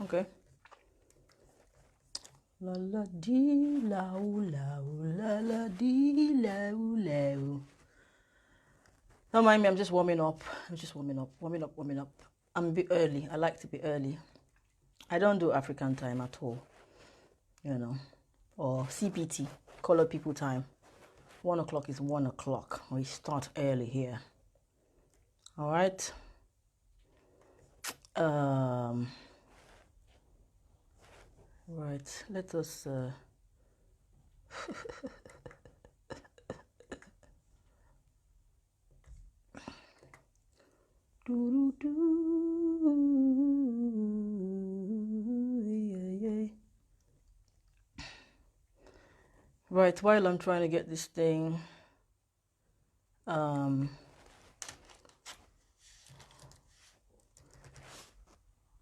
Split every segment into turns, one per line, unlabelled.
Okay. La la dee la la dee la. Don't mind me, I'm just warming up. Warming up. I'm a bit early. I like to be early. I don't do African time at all, or CPT, color people time. 1 o'clock is 1 o'clock. We start early here. All right. Right. Let us. Right, while I'm trying to get this thing up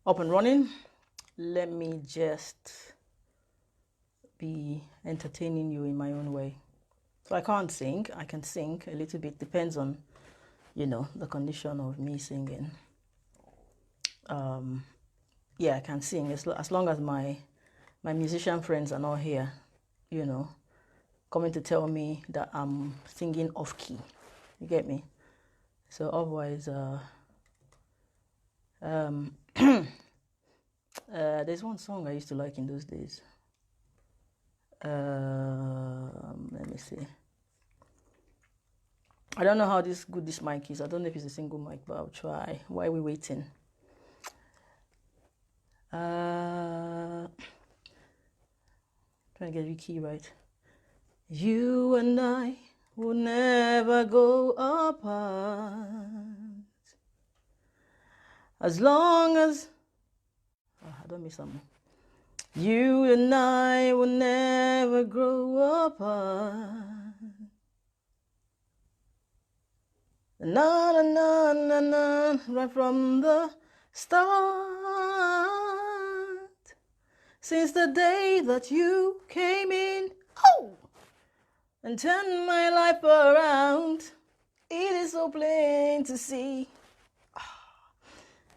and running, let me just be entertaining you in my own way. So I can't sing. I can sing a little bit. Depends on, the condition of me singing. Yeah, I can sing as long as my musician friends are not here, coming to tell me that I'm singing off key. You get me? So otherwise, there's one song I used to like in those days. Let me see. I don't know how good this mic is. I don't know if it's a single mic, but I'll try. Why are we waiting? Trying to get the key right. You and I will never go apart as long as I don't miss something. You and I will never grow apart. Na na na na na, right from the start. Since the day that you came in, and turned my life around, it is so plain to see.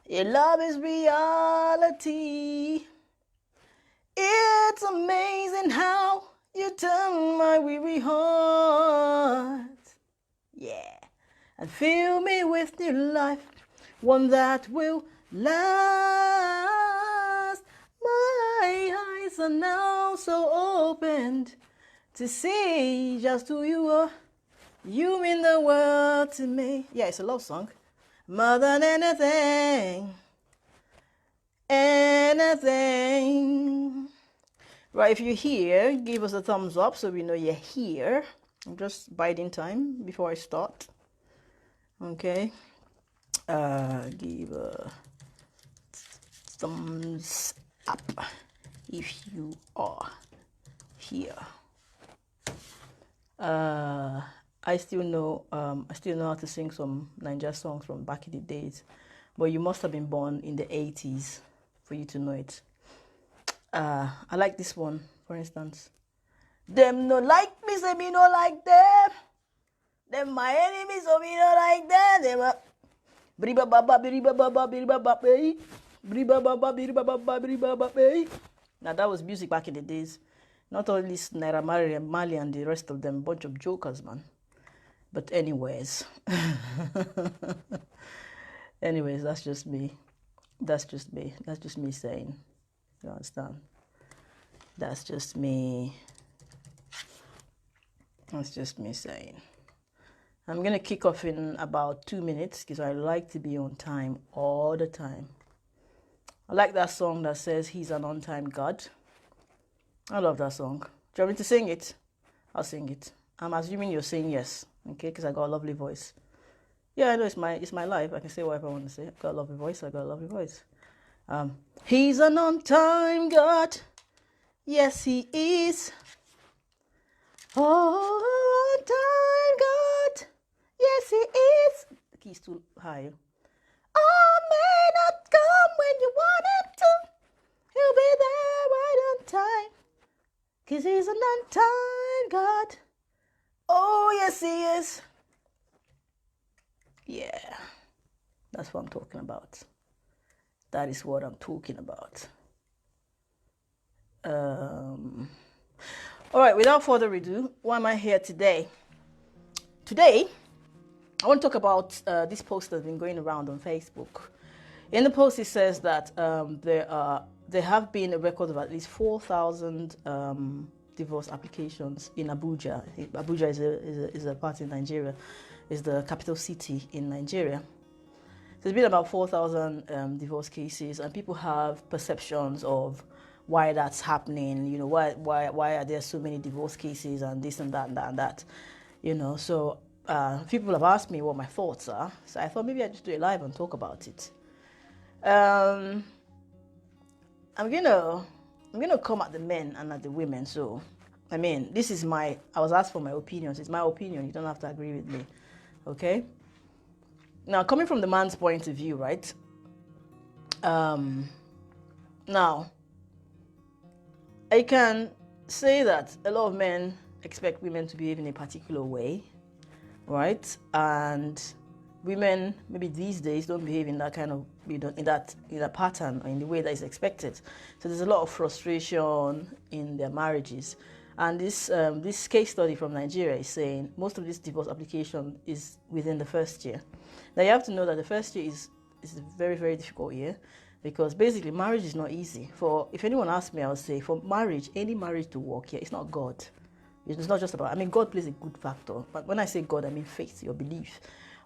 Your love is reality. It's amazing how you turn my weary heart. Yeah. And fill me with new life, one that will last. My eyes are now so opened to see just who you are. You mean the world to me. Yeah, it's a love song. More than anything. Anything. Right, if you're here, give us a thumbs up so we know you're here. I'm just biding time before I start. Okay. Give a thumbs up if you are here. I still know how to sing some Niger songs from back in the days, but you must have been born in the 80s for you to know it. I like this one, for instance. Them no like me, say me no like them. Them my enemies, so me no like them. Them briba baba briba baba briba baba briba baba briba baba briba baba. Now that was music back in the days. Not only Naira Marley and the rest of them, bunch of jokers, man. But anyways, that's just me. That's just me saying. You understand? That's just me saying. I'm gonna kick off in about 2 minutes because I like to be on time all the time. I like that song that says He's an on-time God. I love that song. Do you want me to sing it? I'll sing it. I'm assuming you're saying yes, okay? Because I got a lovely voice. Yeah, I know it's my life. I can say whatever I want to say. I've got a lovely voice. He's an on-time God. Yes, he is. On-time God. Yes, he is. The key's too high. Oh, may not come when you want him to. He'll be there right on time. 'Cause he's an on-time God. Oh, yes, he is. Yeah. That's what I'm talking about. That is what I'm talking about. All right, without further ado, why am I here today? Today, I want to talk about this post that's been going around on Facebook. In the post, it says that there have been a record of at least 4,000 divorce applications in Abuja. Abuja is a part in Nigeria, is the capital city in Nigeria. There's been about 4,000 divorce cases, and people have perceptions of why that's happening. You know, why are there so many divorce cases and this and that and that and that. You know, so people have asked me what my thoughts are. So I thought maybe I'd just do it live and talk about it. I'm gonna come at the men and at the women. So, I mean, I was asked for my opinions. It's my opinion. You don't have to agree with me, okay? Now, coming from the man's point of view, right? Now, I can say that a lot of men expect women to behave in a particular way, right? And women, maybe these days, don't behave in that kind of, in that pattern or in the way that is expected. So there's a lot of frustration in their marriages. And this case study from Nigeria is saying most of this divorce application is within the first year. Now you have to know that the first year is a very, very difficult year, because basically marriage is not easy. If anyone asks me, I would say for marriage, any marriage to work here, it's not God. It's not just about, God plays a good factor. But when I say God, I mean faith, your belief.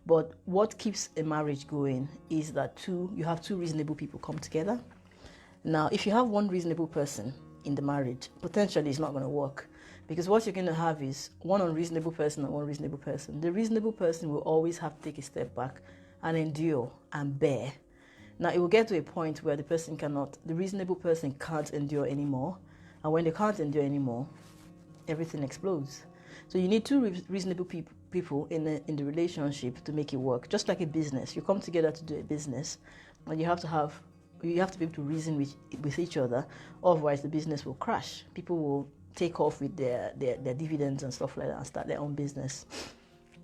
But what keeps a marriage going is that you have two reasonable people come together. Now, if you have one reasonable person in the marriage, potentially it's not going to work, because what you're going to have is one unreasonable person and one reasonable person. The reasonable person will always have to take a step back and endure and bear. Now, it will get to a point where the reasonable person can't endure anymore. And when they can't endure anymore, everything explodes. So you need two reasonable people in the relationship to make it work. Just like a business, you come together to do a business, and you have to be able to reason with each other. Otherwise, the business will crash. People will take off with their dividends and stuff like that and start their own business.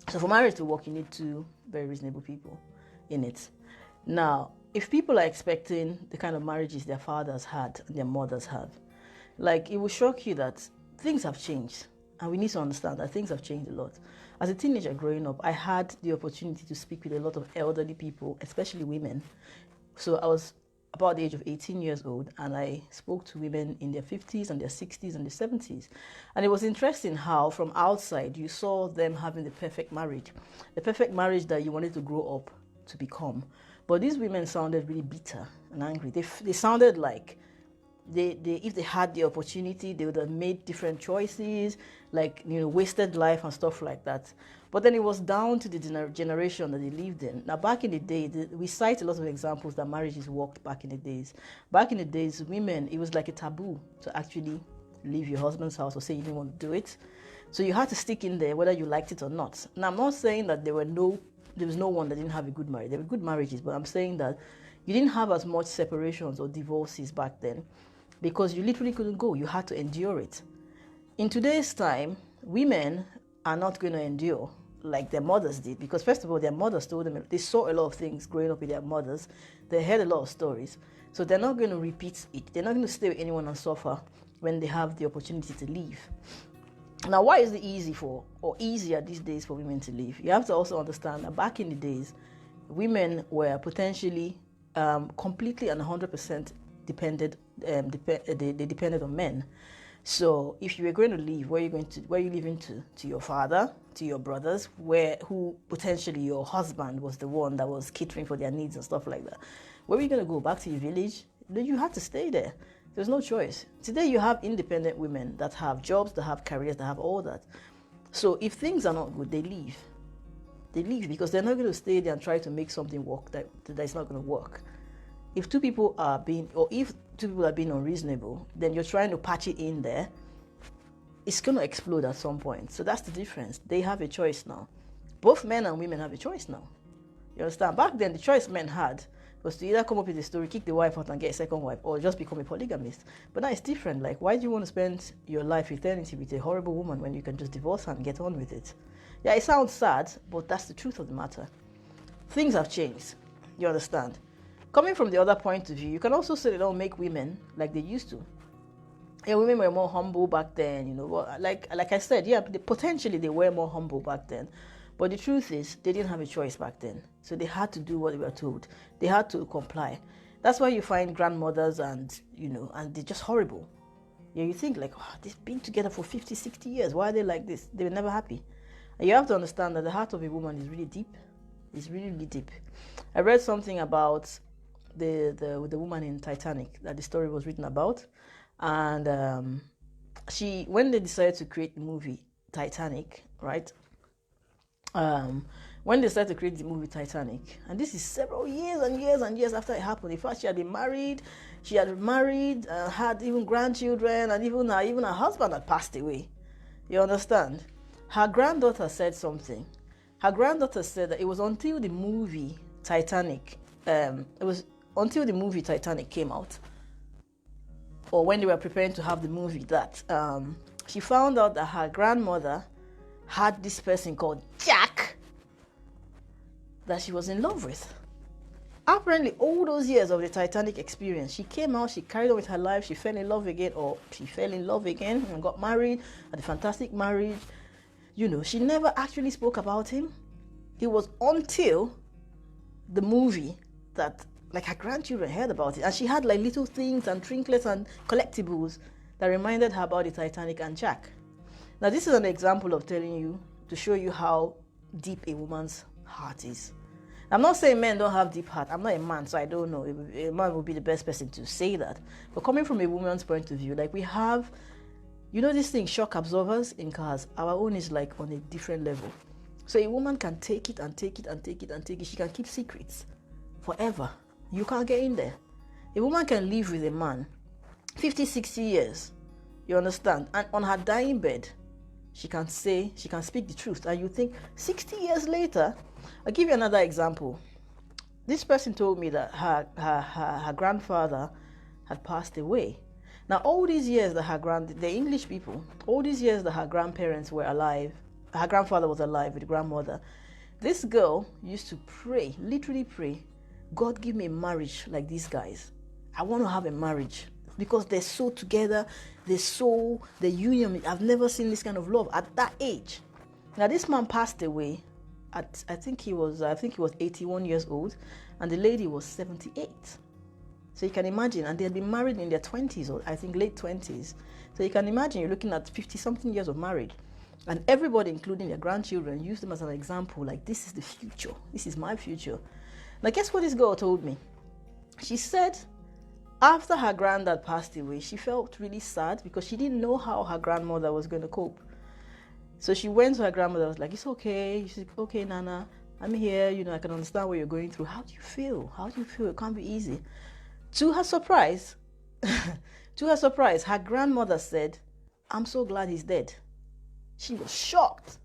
So for marriage to work, you need two very reasonable people in it. Now, if people are expecting the kind of marriages their fathers had and their mothers had, like, it will shock you that things have changed. And we need to understand that things have changed a lot. As a teenager growing up, I had the opportunity to speak with a lot of elderly people, especially women. So I was about the age of 18 years old, and I spoke to women in their 50s and their 60s and their 70s. And it was interesting how from outside you saw them having the perfect marriage that you wanted to grow up to become. But these women sounded really bitter and angry. They sounded like if they had the opportunity, they would have made different choices, wasted life and stuff like that. But then it was down to the generation that they lived in. Now, back in the day, we cite a lot of examples that marriages worked back in the days. Back in the days, women, it was like a taboo to actually leave your husband's house or say you didn't want to do it. So you had to stick in there whether you liked it or not. Now, I'm not saying that there was no one that didn't have a good marriage. There were good marriages, but I'm saying that you didn't have as much separations or divorces back then, because you literally couldn't go. You had to endure it. In today's time, women are not going to endure like their mothers did, because first of all, their mothers told them, they saw a lot of things growing up with their mothers. They heard a lot of stories. So they're not going to repeat it. They're not going to stay with anyone and suffer when they have the opportunity to leave. Now, why is it easier these days for women to leave? You have to also understand that back in the days, women were potentially completely and 100% they depended on men. So if you were going to leave, where are you leaving to? To your father, to your brothers, who potentially your husband was the one that was catering for their needs and stuff like that. Where were you going to go? Back to your village? You had to stay there. There's no choice. Today you have independent women that have jobs, that have careers, that have all that. So if things are not good, they leave. They leave because they're not going to stay there and try to make something work that is not going to work. If two people are being unreasonable, then you're trying to patch it in there, it's going to explode at some point. So that's the difference. They have a choice now. Both men and women have a choice now. You understand? Back then, the choice men had was to either come up with a story, kick the wife out and get a second wife, or just become a polygamist. But now it's different. Like, why do you want to spend your life eternity with a horrible woman when you can just divorce her and get on with it? Yeah, it sounds sad, but that's the truth of the matter. Things have changed. You understand? Coming from the other point of view, you can also say they don't make women like they used to. Yeah, women were more humble back then, you know. Like I said, yeah, potentially they were more humble back then. But the truth is, they didn't have a choice back then. So they had to do what they were told. They had to comply. That's why you find grandmothers and, you know, and they're just horrible. Yeah, you think like, oh, they've been together for 50, 60 years. Why are they like this? They were never happy. And you have to understand that the heart of a woman is really deep. It's really, really deep. I read something about the woman in Titanic that the story was written about. And when they decided to create the movie Titanic, right? When they started to create the movie Titanic, and this is several years and years and years after it happened. In fact, she had been married, had even grandchildren, and even her husband had passed away. You understand? Her granddaughter said something. Her granddaughter said that it was until the movie Titanic, came out, or when they were preparing to have the movie, that she found out that her grandmother had this person called Jack that she was in love with. Apparently, all those years of the Titanic experience, she came out, she carried on with her life, she fell in love again and got married, had a fantastic marriage. You know, she never actually spoke about him. It was until the movie that, like, her grandchildren heard about it, and she had like little things and trinkets and collectibles that reminded her about the Titanic and Jack. Now, this is an example of telling you, to show you how deep a woman's heart is. I'm not saying men don't have deep heart. I'm not a man, so I don't know. A man would be the best person to say that. But coming from a woman's point of view, like, we have, you know, this thing, shock absorbers in cars. Our own is like on a different level. So a woman can take it and take it and take it and take it. She can keep secrets forever. You can't get in there. A woman can live with a man 50, 60 years. You understand? And on her dying bed, she can speak the truth. And you think 60 years later, I'll give you another example. This person told me that her grandfather had passed away. Now, all these years that the English people, all these years that her grandparents were alive, her grandfather was alive with grandmother, this girl used to pray, literally pray, God, give me a marriage like these guys. I want to have a marriage. Because they're so together, the union. I've never seen this kind of love at that age. Now, this man passed away at, I think he was 81 years old, and the lady was 78. So you can imagine, and they had been married in their 20s, or I think late 20s. So you can imagine, you're looking at 50-something years of marriage, and everybody, including their grandchildren, used them as an example, like, this is the future. This is my future. Now, guess what this girl told me? She said, after her granddad passed away, she felt really sad because she didn't know how her grandmother was going to cope. So she went to her grandmother, was like, it's okay. She's like, okay, Nana, I'm here. You know, I can understand what you're going through. How do you feel? How do you feel? It can't be easy. To her surprise, her grandmother said, I'm so glad he's dead. She was shocked.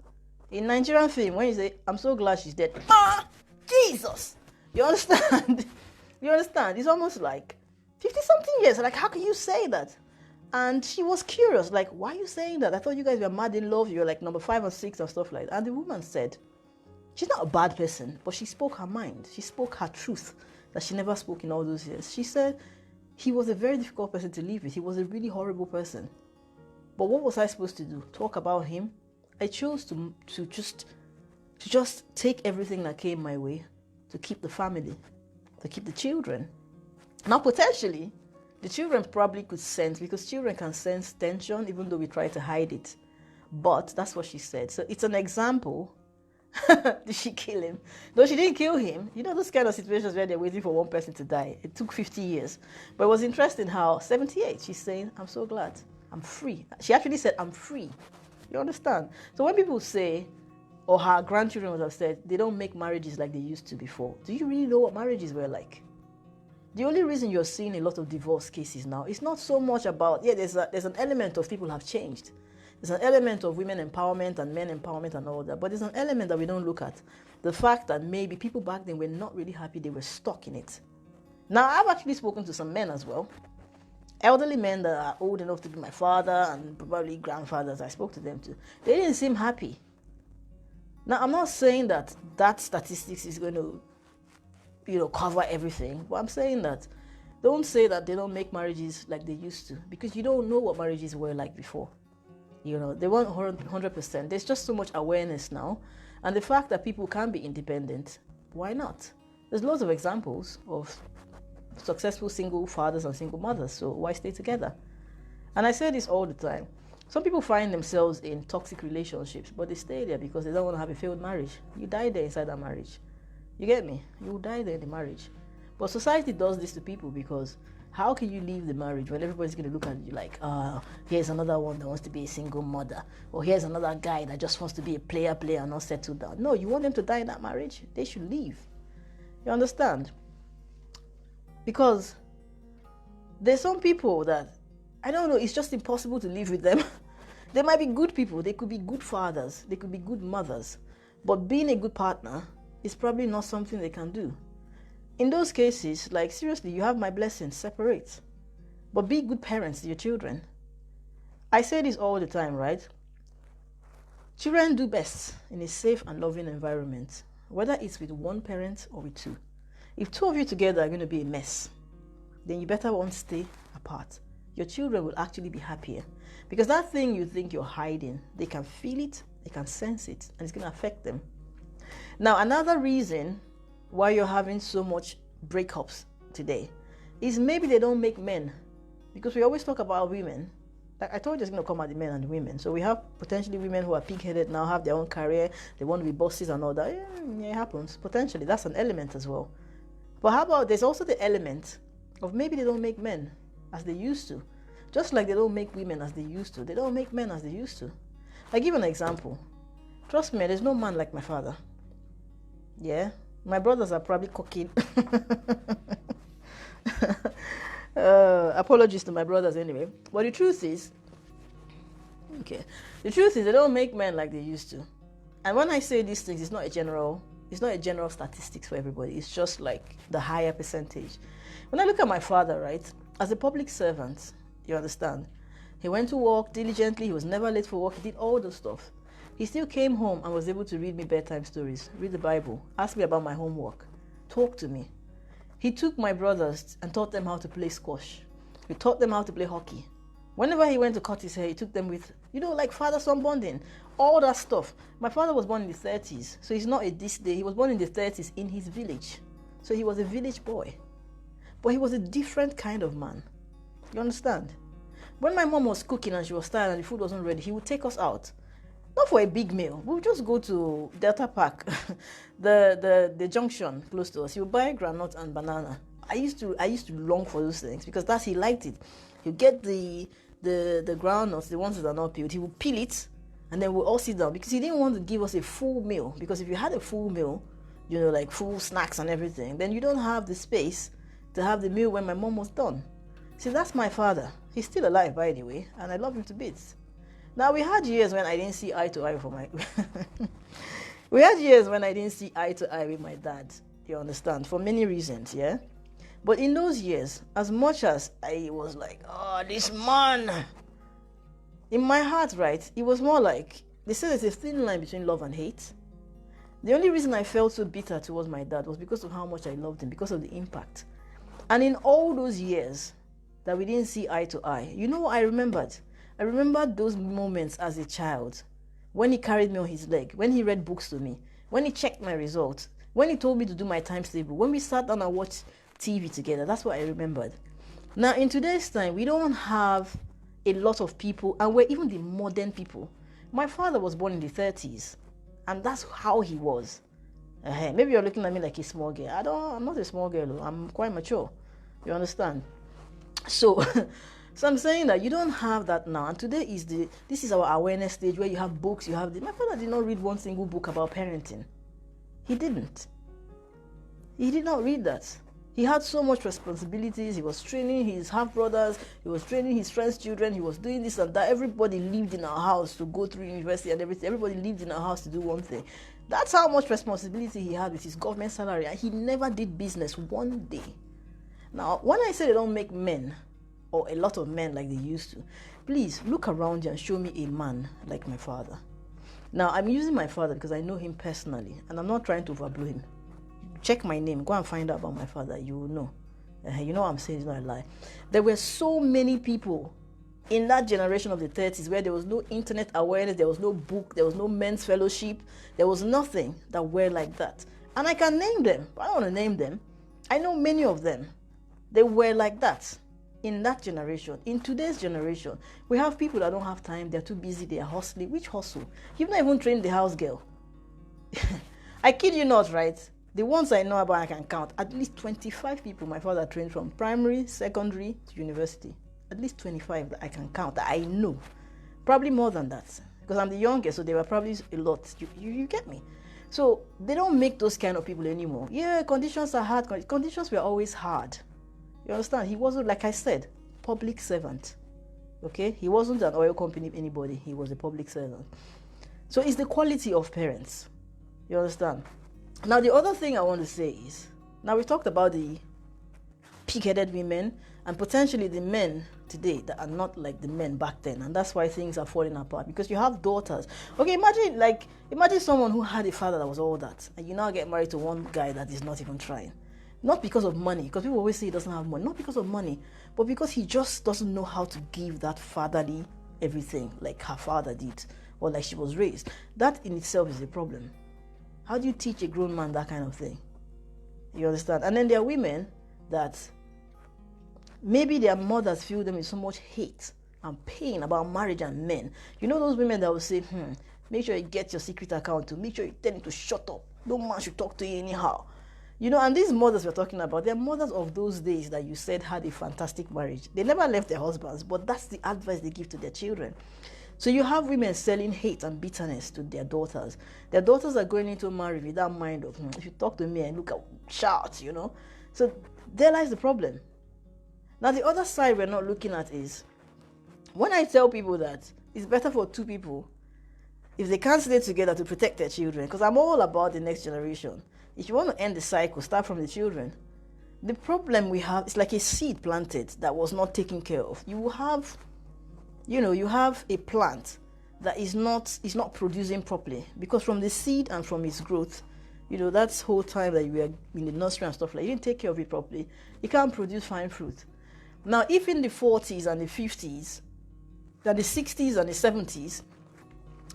In Nigerian film, when you say, I'm so glad she's dead, Jesus! You understand? You understand? It's almost like 50-something years. Like, how can you say that? And she was curious, like, why are you saying that? I thought you guys were mad in love. You were like number 5 or 6 and stuff like that. And the woman said, she's not a bad person, but she spoke her mind. She spoke her truth that she never spoke in all those years. She said he was a very difficult person to live with. He was a really horrible person. But what was I supposed to do? Talk about him? I chose to just take everything that came my way, to keep the family, to keep the children. Now, potentially, the children probably could sense, because children can sense tension even though we try to hide it. But that's what she said. So it's an example. Did she kill him? No, she didn't kill him. You know those kind of situations where they're waiting for one person to die. It took 50 years. But it was interesting how 78, she's saying, I'm so glad. I'm free. She actually said, I'm free. You understand? So when people say, or her grandchildren would have said, they don't make marriages like they used to before. Do you really know what marriages were like? The only reason you're seeing a lot of divorce cases now is not so much about, there's an element of people have changed. There's an element of women empowerment and men empowerment and all that, but there's an element that we don't look at. The fact that maybe people back then were not really happy, they were stuck in it. Now, I've actually spoken to some men as well. Elderly men that are old enough to be my father and probably grandfathers, I spoke to them too. They didn't seem happy. Now, I'm not saying that statistics is going to cover everything. But I'm saying that Don't say that they don't make marriages like they used to, because you don't know what marriages were like before. They weren't 100%. There's just so much awareness now. And the fact that people can be independent, why not? There's lots of examples of successful single fathers and single mothers, so why stay together? And I say this all the time. Some people find themselves in toxic relationships, but they stay there because they don't want to have a failed marriage. You die there inside that marriage. You get me? You will die there in the marriage. But society does this to people because how can you leave the marriage when everybody's going to look at you like, here's another one that wants to be a single mother, or here's another guy that just wants to be a player and not settle down. No, you want them to die in that marriage? They should leave. You understand? Because there's some people that, I don't know, it's just impossible to live with them. They might be good people, they could be good fathers, they could be good mothers, but being a good partner is probably not something they can do. In those cases, like seriously, you have my blessing, separate. But be good parents to your children. I say this all the time, right? Children do best in a safe and loving environment, whether it's with one parent or with two. If two of you together are going to be a mess, then you better want to stay apart. Your children will actually be happier. Because that thing you think you're hiding, they can feel it, they can sense it, and it's going to affect them. Now, another reason why you're having so much breakups today is maybe they don't make men. Because we always talk about women. Like I told you, it's going to come at the men and the women. So we have potentially women who are pig-headed now, have their own career, they want to be bosses and all that. Yeah, it happens. Potentially, that's an element as well. But how about there's also the element of maybe they don't make men as they used to. Just like they don't make women as they used to. They don't make men as they used to. I give an example. Trust me, there's no man like my father. Yeah? My brothers are probably cooking. Apologies to my brothers anyway. But the truth is, they don't make men like they used to. And when I say these things, it's not a general statistics for everybody. It's just like the higher percentage. When I look at my father, right, as a public servant, you understand, he went to work diligently, he was never late for work, he did all those stuff. He still came home and was able to read me bedtime stories, read the Bible, ask me about my homework, talk to me. He took my brothers and taught them how to play squash. He taught them how to play hockey. Whenever he went to cut his hair, he took them with, like father-son bonding, all that stuff. My father was born in the 30s, so he's not a this day. He was born in the 30s in his village. So he was a village boy. But he was a different kind of man. You understand? When my mom was cooking and she was tired and the food wasn't ready, he would take us out. Not for a big meal. We would just go to Delta Park, the junction close to us. He would buy granite and banana. I used to long for those things because he liked it. He'd get the groundnuts, the ones that are not peeled. He would peel it and then we'll all sit down because he didn't want to give us a full meal. Because if you had a full meal, like full snacks and everything, then you don't have the space to have the meal when my mom was done. See, that's my father. He's still alive, by the way, and I love him to bits. Now, we had years when I didn't see eye to eye with my dad, you understand, for many reasons, yeah? But in those years, as much as I was like, this man, in my heart, right, it was more like, they say there's a thin line between love and hate. The only reason I felt so bitter towards my dad was because of how much I loved him, because of the impact. And in all those years that we didn't see eye to eye, you know what I remembered? I remembered those moments as a child, when he carried me on his leg, when he read books to me, when he checked my results, when he told me to do my times table, when we sat down and watched TV together. That's what I remembered. Now, in today's time, we don't have a lot of people, and we're even the modern people. My father was born in the 30s, and that's how he was. Maybe you're looking at me like a small girl. I'm not a small girl. I'm quite mature. You understand? So I'm saying that you don't have that now. And today this is our awareness stage where you have books, my father did not read one single book about parenting. He didn't. He did not read that. He had so much responsibilities. He was training his half-brothers. He was training his friends' children. He was doing this and that. Everybody lived in our house to go through university and everything. Everybody lived in our house to do one thing. That's how much responsibility he had with his government salary. And he never did business one day. Now, when I say they don't make men, or a lot of men like they used to, please look around you and show me a man like my father. Now, I'm using my father because I know him personally, and I'm not trying to overblow him. Check my name, go and find out about my father, you will know. You know what I'm saying? It's not a lie. There were so many people in that generation of the 30s where there was no internet awareness, there was no book, there was no men's fellowship, there was nothing that were like that. And I can name them, but I don't want to name them. I know many of them. They were like that in that generation. In today's generation, we have people that don't have time, they're too busy, they are hustling. Which hustle? You've not even trained the house girl. I kid you not, right? The ones I know about, I can count at least 25 people my father trained from primary, secondary to university. At least 25 that I can count, that I know. Probably more than that, because I'm the youngest, so there were probably a lot. You get me? So they don't make those kind of people anymore. Yeah, conditions are hard. Conditions were always hard. You understand? He wasn't, like I said, public servant. Okay? He wasn't an oil company anybody. He was a public servant. So it's the quality of parents. You understand? Now, the other thing I want to say is, now we talked about the pig-headed women and potentially the men today that are not like the men back then, and that's why things are falling apart, because you have daughters. Okay, imagine someone who had a father that was all that, and you now get married to one guy that is not even trying. Not because of money, because people always say he doesn't have money. Not because of money, but because he just doesn't know how to give that fatherly everything like her father did, or like she was raised. That in itself is a problem. How do you teach a grown man that kind of thing? You understand? And then there are women that maybe their mothers feel them with so much hate and pain about marriage and men. You know those women that will say, make sure you get your secret account to, make sure you tell him to shut up. No man should talk to you anyhow. You know, and these mothers we're talking about, they're mothers of those days that you said had a fantastic marriage. They never left their husbands, but that's the advice they give to their children. So you have women selling hate and bitterness to their daughters. Their daughters are going into marriage with that mind of, if you talk to me and look at shout, you know. So there lies the problem. Now the other side we're not looking at is, when I tell people that it's better for two people if they can't stay together to protect their children, because I'm all about the next generation. If you want to end the cycle, start from the children. The problem we have is like a seed planted that was not taken care of. You have a plant that is not producing properly, because from the seed and from its growth, that whole time that you were in the nursery and stuff like, you didn't take care of it properly, it can't produce fine fruit. Now, if in the 40s and the 50s, then the 60s and the 70s,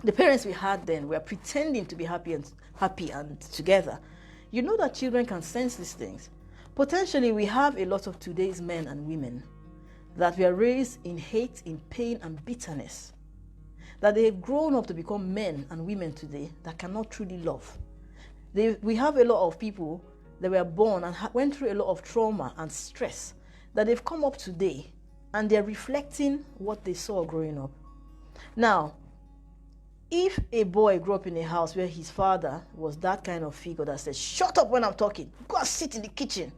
the parents we had then were pretending to be happy and together, you know that children can sense these things. Potentially, we have a lot of today's men and women that were raised in hate, in pain, and bitterness, that they've grown up to become men and women today that cannot truly love. We have a lot of people that were born and went through a lot of trauma and stress, that they've come up today and they're reflecting what they saw growing up. Now, if a boy grew up in a house where his father was that kind of figure that says, shut up when I'm talking, go and sit in the kitchen.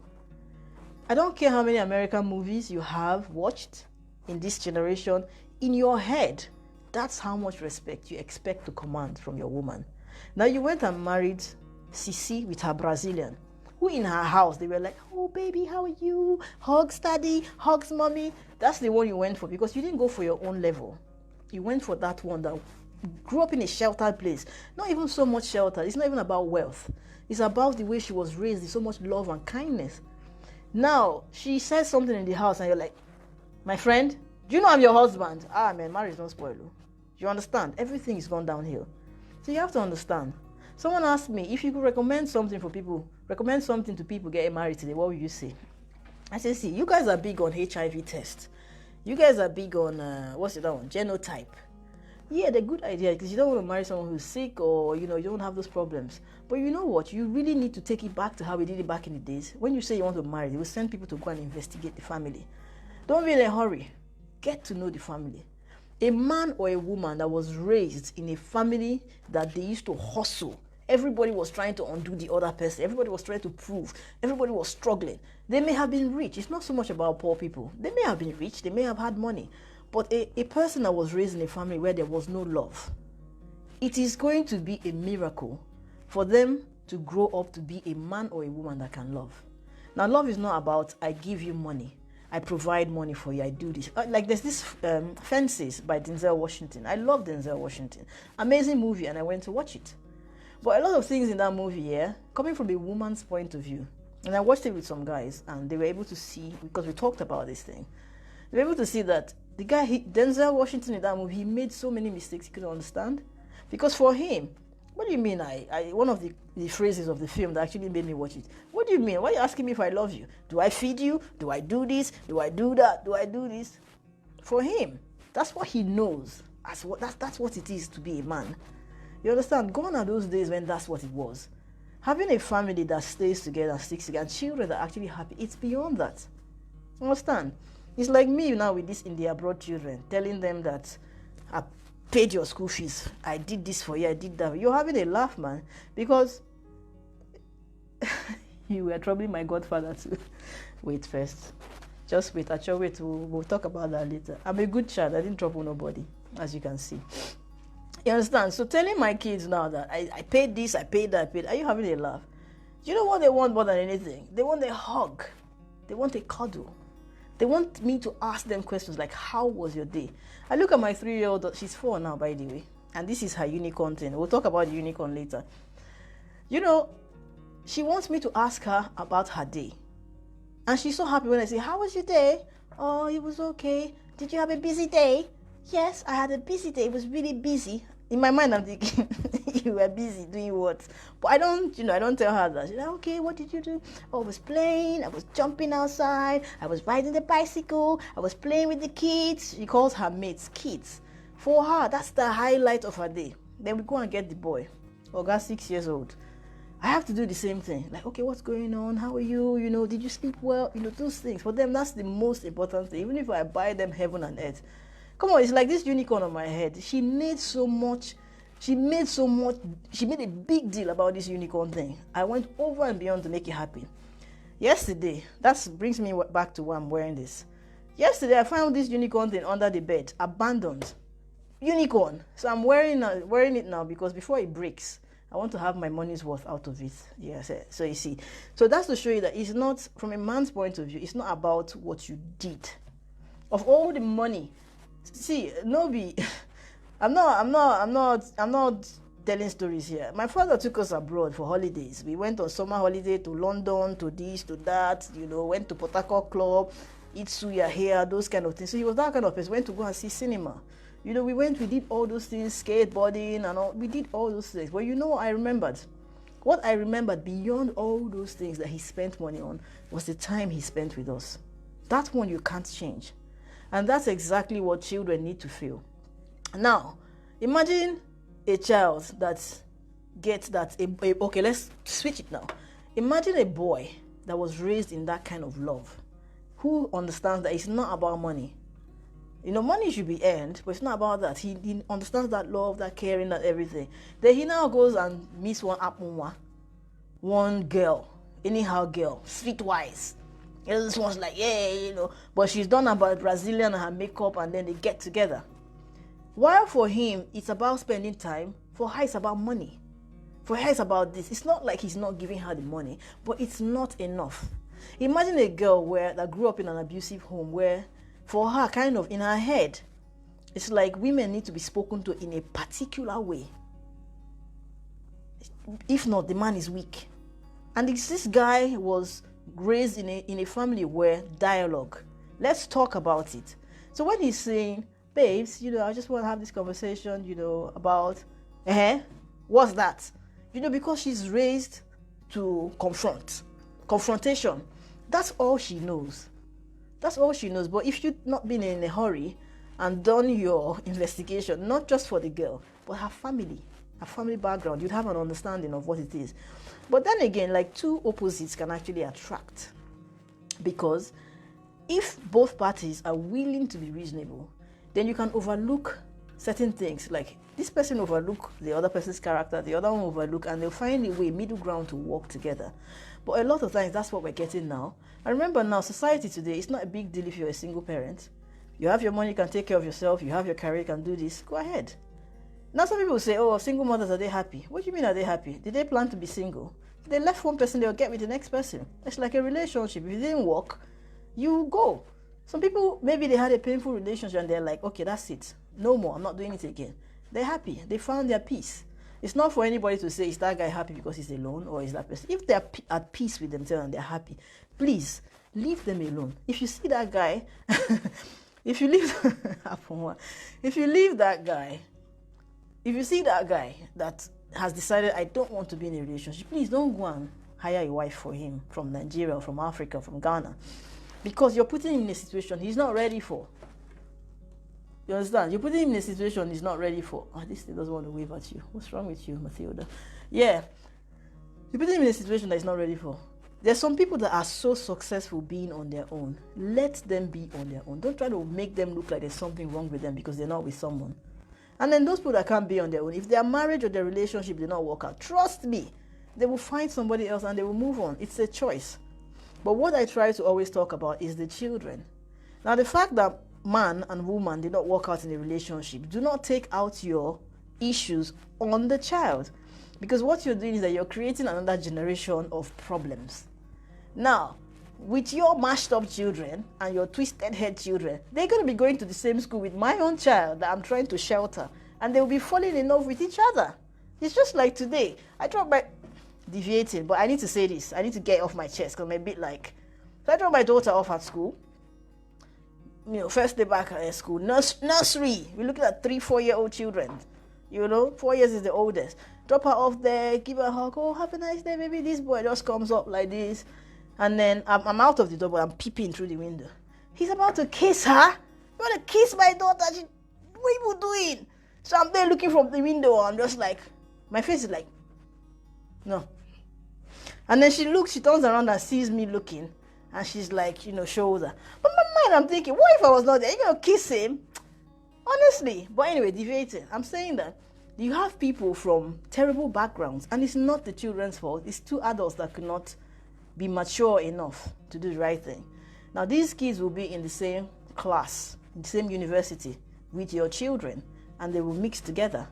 I don't care how many American movies you have watched in this generation, in your head, that's how much respect you expect to command from your woman. Now you went and married Sisi with her Brazilian, who in her house, they were like, oh baby, how are you? Hugs daddy, hugs mommy. That's the one you went for, because you didn't go for your own level. You went for that one that grew up in a sheltered place. Not even so much shelter. It's not even about wealth. It's about the way she was raised with so much love and kindness. Now, she says something in the house and you're like, my friend, do you know I'm your husband? Ah, man, marriage don't spoil you. You understand? Everything is gone downhill. So you have to understand. Someone asked me, if you could recommend something to people getting married today, what would you say? I said, see, you guys are big on HIV tests. You guys are big on, what's the other one? Genotype. Yeah, they're good idea, because you don't want to marry someone who's sick, or you don't have those problems. But you know what? You really need to take it back to how we did it back in the days. When you say you want to marry, they will send people to go and investigate the family. Don't be in a hurry. Get to know the family. A man or a woman that was raised in a family that they used to hustle. Everybody was trying to undo the other person. Everybody was trying to prove. Everybody was struggling. They may have been rich. It's not so much about poor people. They may have been rich. They may have had money. But a person that was raised in a family where there was no love, it is going to be a miracle for them to grow up to be a man or a woman that can love. Now, love is not about, I give you money, I provide money for you, I do this. Like there's this Fences by Denzel Washington. I love Denzel Washington. Amazing movie, and I went to watch it. But a lot of things in that movie, coming from a woman's point of view, And I watched it with some guys, and they were able to see, because we talked about this thing, they were able to see that the guy, Denzel Washington in that movie, he made so many mistakes he couldn't understand. Because for him, what do you mean? One of the phrases of the film that actually made me watch it. What do you mean? Why are you asking me if I love you? Do I feed you? Do I do this? Do I do that? Do I do this? For him, that's what he knows. That's what it is to be a man. You understand? Gone are those days when that's what it was. Having a family that stays together and sticks together, and children that are actually happy, it's beyond that. You understand? It's like me now with this in the abroad children, telling them that I paid your school fees, I did this for you, I did that. You're having a laugh, man, because you were troubling my godfather too. Wait first. Just wait. Actually, wait. We'll talk about that later. I'm a good child. I didn't trouble nobody, as you can see. You understand? So telling my kids now that I paid this, I paid that, I paid. Are you having a laugh? Do you know what they want more than anything? They want a hug. They want a cuddle. They want me to ask them questions like, how was your day? I look at my 3-year-old, she's 4 now, by the way. And this is her unicorn thing. We'll talk about the unicorn later. You know, she wants me to ask her about her day. And she's so happy when I say, how was your day? Oh, it was okay. Did you have a busy day? Yes, I had a busy day. It was really busy. In my mind, I'm thinking, you were busy doing what? But I don't tell her that. She's like, okay, what did you do? Oh, I was playing. I was jumping outside. I was riding the bicycle. I was playing with the kids. She calls her mates kids. For her, that's the highlight of her day. Then we go and get the boy. Oga, 6 years old. I have to do the same thing. Like, okay, what's going on? How are you? You know, did you sleep well? You know, those things. For them, that's the most important thing. Even if I buy them heaven and earth. Come on, it's like this unicorn on my head. She made a big deal about this unicorn thing. I went over and beyond to make it happen. Yesterday, that brings me back to why I'm wearing this. Yesterday, I found this unicorn thing under the bed, abandoned. Unicorn. So I'm wearing it now because before it breaks, I want to have my money's worth out of it. Yes. So you see. So that's to show you that it's not, from a man's point of view, it's not about what you did. Of all the money, see, I'm not telling stories here. My father took us abroad for holidays. We went on summer holiday to London, to this, to that, went to Port Harcourt Club, eat suya here, those kind of things. So he was that kind of person. Went to go and see cinema. We did all those things, skateboarding and all. We did all those things. But I remembered. What I remembered beyond all those things that he spent money on was the time he spent with us. That one you can't change. And that's exactly what children need to feel. Now, imagine a child that gets that. Okay, let's switch it now. Imagine a boy that was raised in that kind of love, who understands that it's not about money. Money should be earned, but it's not about that. He understands that love, that caring, that everything. Then he now goes and meets one girl, anyhow girl, streetwise. This one's like, yeah, but she's done about Brazilian and her makeup, and then they get together. While for him, it's about spending time, for her, it's about money. For her, it's about this. It's not like he's not giving her the money, but it's not enough. Imagine a girl that grew up in an abusive home where, for her, kind of in her head, it's like women need to be spoken to in a particular way. If not, the man is weak. And this guy was raised in a family where dialogue. Let's talk about it. So when he's saying, babes, I just want to have this conversation, about, what's that? Because she's raised to confrontation. That's all she knows. That's all she knows. But if you've not been in a hurry and done your investigation, not just for the girl, but her family background, you'd have an understanding of what it is. But then again, like two opposites can actually attract. Because if both parties are willing to be reasonable, then you can overlook certain things. Like this person overlook the other person's character, the other one overlook, and they'll find a way, middle ground to work together. But a lot of times, that's what we're getting now. And remember now, society today, it's not a big deal if you're a single parent. You have your money, you can take care of yourself. You have your career, you can do this. Go ahead. Now some people say, oh, single mothers, are they happy? What do you mean, are they happy? Did they plan to be single? They left one person, they'll get with the next person. It's like a relationship. If it didn't work, you go. Some people, maybe they had a painful relationship and they're like, okay, that's it. No more, I'm not doing it again. They're happy. They found their peace. It's not for anybody to say, is that guy happy because he's alone, or is that person? If they're at peace with themselves and they're happy, please leave them alone. If you see that guy, if you leave, if you leave that guy, if you see that guy that has decided, I don't want to be in a relationship, please don't go and hire a wife for him from Nigeria, from Africa, from Ghana, because you're putting him in a situation he's not ready for. You understand? You're putting him in a situation he's not ready for. Oh, this thing doesn't want to wave at you. What's wrong with you, Mathilda? Yeah. You're putting him in a situation that he's not ready for. There's some people that are so successful being on their own. Let them be on their own. Don't try to make them look like there's something wrong with them because they're not with someone. And then those people that can't be on their own, if their marriage or their relationship did not work out, trust me, they will find somebody else and they will move on. It's a choice. But what I try to always talk about is the children. Now, the fact that man and woman did not work out in a relationship, do not take out your issues on the child. Because what you're doing is that you're creating another generation of problems. Now, with your mashed up children and your twisted head children, they're going to be going to the same school with my own child that I'm trying to shelter. And they'll be falling in love with each other. It's just like today. I dropped my... deviating, but I need to say this. I need to get it off my chest because I'm a bit like... So I dropped my daughter off at school. First day back at school. Nursery. We're looking at 3-4-year-old children. 4 years is the oldest. Drop her off there, give her a hug. Oh, have a nice day, baby. This boy just comes up like this. And then I'm out of the door, but I'm peeping through the window. He's about to kiss her. You want to kiss my daughter? What are you doing? So I'm there looking from the window. I'm just like, my face is like, no. And then she turns around and sees me looking. And she's like, shoulder. But my mind, I'm thinking, what if I was not there? You're going to kiss him? Honestly. But anyway, deviating. I'm saying that you have people from terrible backgrounds. And it's not the children's fault. It's two adults that could not be mature enough to do the right thing. Now, these kids will be in the same class, in the same university with your children. And they will mix together.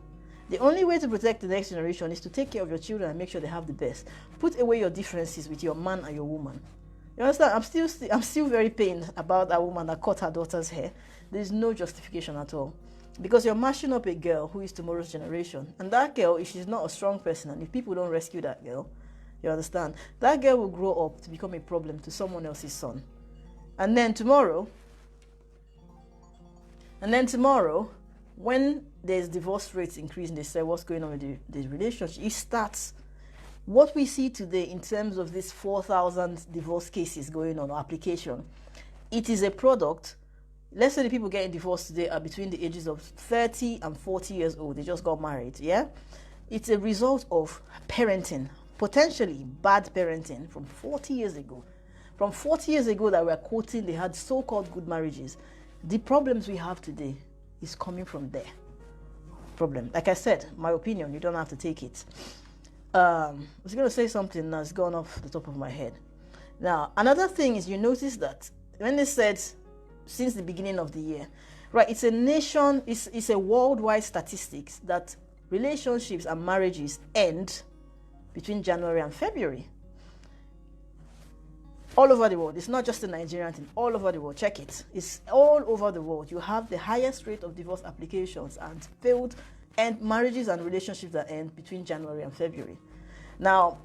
The only way to protect the next generation is to take care of your children and make sure they have the best. Put away your differences with your man and your woman. You understand? I'm still very pained about that woman that cut her daughter's hair. There is no justification at all. Because you're mashing up a girl who is tomorrow's generation. And that girl, if she's not a strong person, and if people don't rescue that girl, you understand? That girl will grow up to become a problem to someone else's son. And then tomorrow, when there's divorce rates increasing, they say, what's going on with the relationship? It starts. What we see today in terms of these 4,000 divorce cases going on, or application, it is a product. Let's say the people getting divorced today are between the ages of 30 and 40 years old. They just got married, yeah? It's a result of parenting, potentially bad parenting from 40 years ago. From 40 years ago that we're quoting, they had so-called good marriages. The problems we have today is coming from there. Problem. Like I said, my opinion, you don't have to take it. I was going to say something that's gone off the top of my head. Now, another thing is you notice that when they said since the beginning of the year, right, it's a worldwide statistics that relationships and marriages end between January and February. All over the world. It's not just a Nigerian thing. All over the world. Check it. It's all over the world. You have the highest rate of divorce applications and failed marriages and relationships that end between January and February. Now,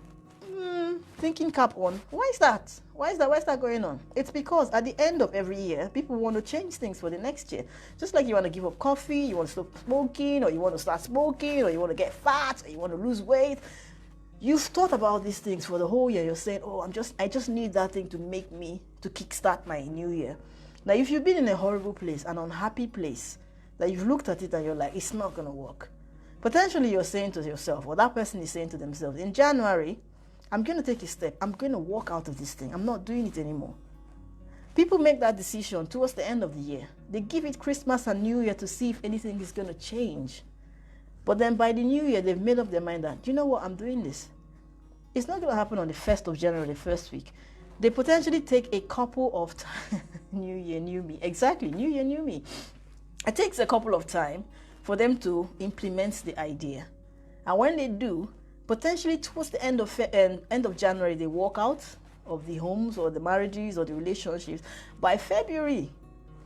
thinking cap on, why is that? Why is that going on? It's because at the end of every year, people want to change things for the next year. Just like you want to give up coffee, you want to stop smoking, or you want to start smoking, or you want to get fat, or you want to lose weight. You've thought about these things for the whole year. You're saying, oh, I just need that thing to kickstart my new year. Now, if you've been in a horrible place, an unhappy place, that you've looked at it and you're like, it's not going to work. Potentially you're saying to yourself, or that person is saying to themselves, in January, I'm going to take a step. I'm going to walk out of this thing. I'm not doing it anymore. People make that decision towards the end of the year. They give it Christmas and New Year to see if anything is going to change. But then by the New Year, they've made up their mind that, do you know what, I'm doing this. It's not going to happen on the 1st of January, the first week. They potentially take a couple of time. New Year, new me. Exactly, New Year, new me. It takes a couple of time for them to implement the idea. And when they do, potentially towards the end of January, they walk out of the homes or the marriages or the relationships. By February,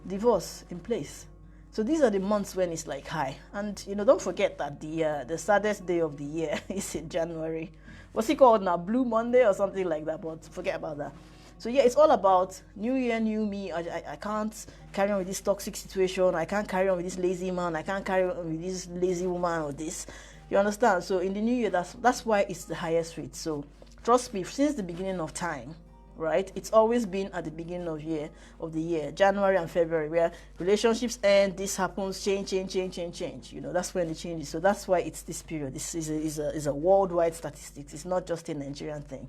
divorce in place. So these are the months when it's like high. And don't forget that the saddest day of the year is in January. What's it called now? Blue Monday or something like that, but forget about that. So yeah, it's all about new year, new me. I can't carry on with this toxic situation. I can't carry on with this lazy man. I can't carry on with this lazy woman or this. You understand? So in the new year, that's why it's the highest rate. So trust me, since the beginning of time, right? It's always been at the beginning of the year, January and February, where relationships end, this happens, change. That's when it changes. So that's why it's this period. This is a worldwide statistics. It's not just a Nigerian thing.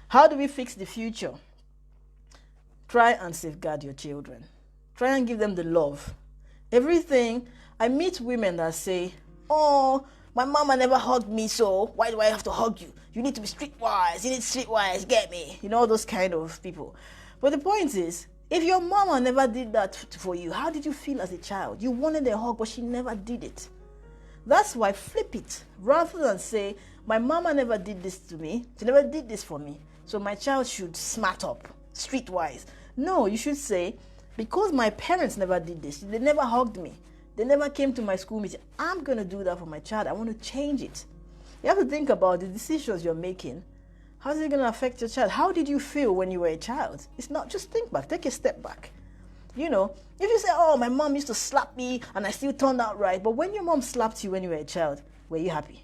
How do we fix the future? Try and safeguard your children. Try and give them the love. Everything. I meet women that say, oh, my mama never hugged me, so why do I have to hug you? You need to be streetwise. You need streetwise. Get me? Those kind of people. But the point is, if your mama never did that for you, how did you feel as a child? You wanted a hug, but she never did it. That's why flip it. Rather than say, my mama never did this to me. She never did this for me. So my child should smart up, streetwise. No, you should say, because my parents never did this. They never hugged me. They never came to my school meeting. I'm going to do that for my child. I want to change it. You have to think about the decisions you're making. How's it going to affect your child? How did you feel when you were a child? It's not, just think back. Take a step back. If you say, oh, my mom used to slap me and I still turned out right. But when your mom slapped you when you were a child, were you happy?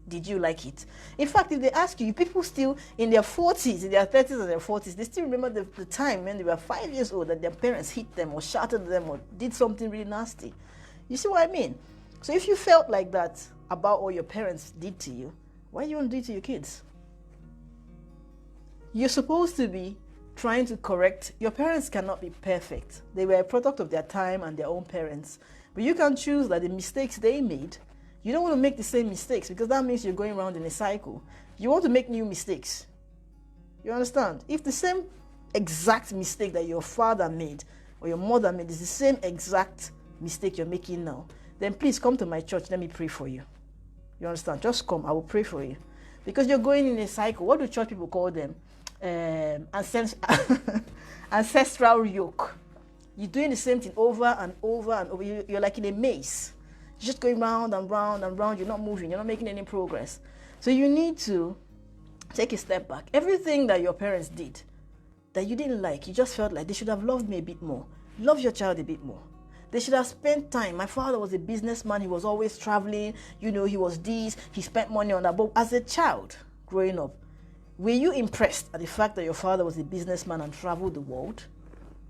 Did you like it? In fact, if they ask you, people still in their 40s, in their 30s and their 40s, they still remember the time when they were 5 years old that their parents hit them or shouted at them or did something really nasty. You see what I mean? So if you felt like that about what your parents did to you, why do you want to do it to your kids? You're supposed to be trying to correct. Your parents cannot be perfect. They were a product of their time and their own parents. But you can choose that the mistakes they made, you don't want to make the same mistakes, because that means you're going around in a cycle. You want to make new mistakes. You understand? If the same exact mistake that your father made or your mother made is the same exact mistake you're making now, then please come to my church. Let me pray for you. You understand? Just come. I will pray for you. Because you're going in a cycle. What do church people call them? Ancestral yoke. You're doing the same thing over and over and over. You're like in a maze. You're just going round and round and round. You're not moving. You're not making any progress. So you need to take a step back. Everything that your parents did that you didn't like, you just felt like they should have loved me a bit more. Love your child a bit more. They should have spent time. My father was a businessman. He was always traveling. He was this. He spent money on that. But as a child growing up, were you impressed at the fact that your father was a businessman and traveled the world?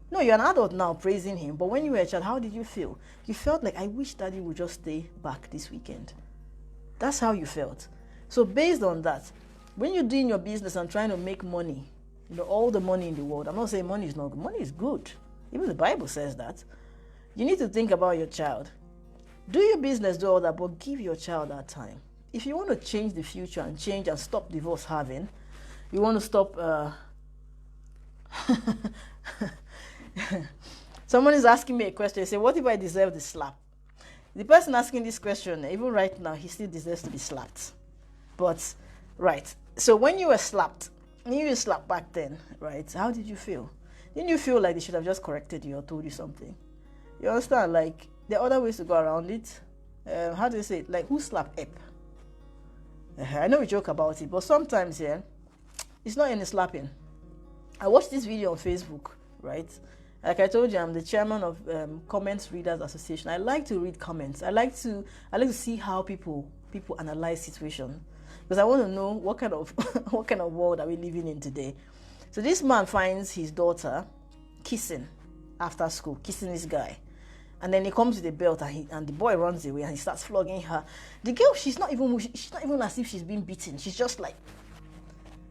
No, you're an adult now praising him. But when you were a child, how did you feel? You felt like, I wish daddy would just stay back this weekend. That's how you felt. So based on that, when you're doing your business and trying to make money, all the money in the world, I'm not saying money is not good. Money is good. Even the Bible says that. You need to think about your child. Do your business, do all that, but give your child that time. If you want to change the future and change and stop divorce having, you want to stop... Someone is asking me a question. They say, what if I deserve the slap? The person asking this question, even right now, he still deserves to be slapped. But, right. So when you were slapped, back then, right, how did you feel? Didn't you feel like they should have just corrected you or told you something? You understand? Like, there are other ways to go around it. How do you say it? Like, who slapped Ep? I know we joke about it, but sometimes, it's not any slapping. I watched this video on Facebook, right? Like I told you, I'm the chairman of Comments Readers Association. I like to read comments. I like to see how people analyze situations, because I want to know what kind of what kind of world are we living in today. So this man finds his daughter kissing after school, kissing this guy. And then he comes with a belt and the boy runs away and he starts flogging her. The girl, she's not even as if she's been beaten. She's just like,